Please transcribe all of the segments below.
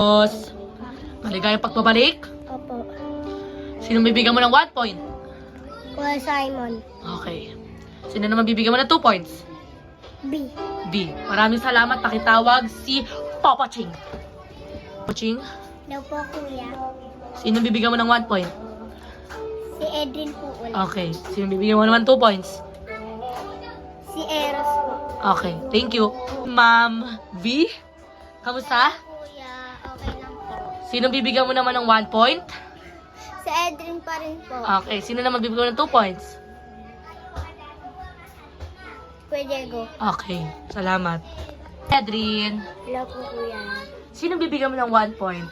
Boss, maligayang pagbabalik. Opo. Sino bibigyan mo ng 1 point? Kuya Simon. Okay. Sino naman bibigyan mo ng 2 points? B. B. Maraming salamat. Pakitawag si Papa Ching. Papa Ching, Daw po, kuya. sino bibigyan mo ng 1 point? Si Edrin po ulit. Okay. Sino bibigyan mo naman 2 points? Si Eros po. Okay. Thank you. Ma'am V, kamusta? Kuya, okay lang po. Sino bibigyan mo naman ng 1 point? Si Edrin pa rin po. Okay. Sino naman bibigyan mo ng 2 points? Kuya Diego. Okay. Salamat. Edrin, Hello po, kuya. sino bibigyan mo ng 1 point?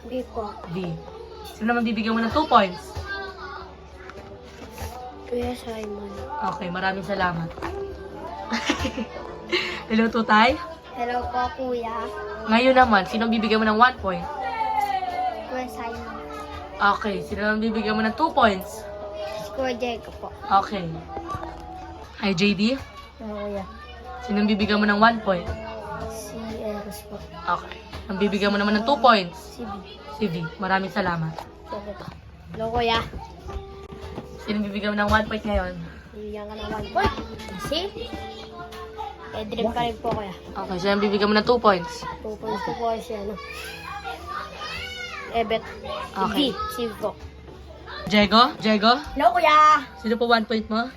B po. B. Sino naman bibigyan mo ng 2 points? Kuya Simon. Okay, maraming salamat. Hello, Tutay. Hello po, kuya. Ngayon naman, sino bibigyan mo ng 1 point? Kuya Simon. Okay, sino naman bibigyan mo ng 2 points? Si Kuya Diego po. Okay. Hi, JD. Hello, kuya. Sino bibigyan mo ng 1 point? Si Eros po. Okay. Ang bibigyan mo naman ng 2 points? Si B. Si V. Maraming salamat. Hello, kuya. Sino bibigyan mo ng 1 point ngayon? Bibigyan ka ng 1 point. Si Edrin pa rin po, kuya. Okay, sino bibigyan mo ng 2 points? 2 points po po si ano. Ebet. Okay. B. Si po. Diego? Diego? Hello, kuya. Sino po 1 point mo?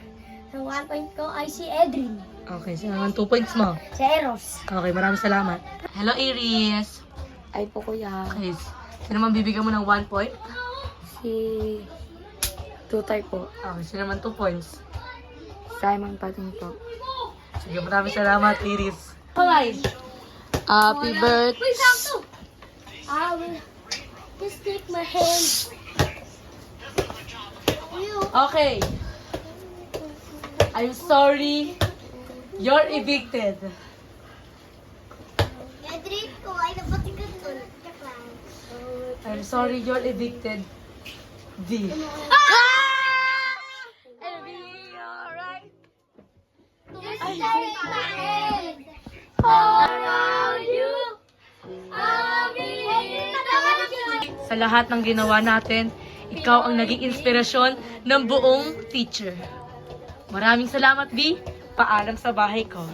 Ang 1 point ko ay si Edrin. Okay, sino naman 2 points mo? Si Eros. Okay, maraming salamat. Hello, Iris. Ay po, kuya. Okay, sino naman bibigyan mo ng 1 point? Si Tutay po. Okay, sino naman 2 points? Simon pa rin po. Sige, maraming salamat, Iris. Hi! Happy birthday! I will just take my hand. Okay. I'm sorry. You're evicted. Edrin ko ay napatigan ko. I'm sorry, you're evicted. D. Sa lahat ng ginawa natin, ikaw ang naging inspirasyon ng buong teacher. Maraming salamat, B. Paalam sa bahay ko.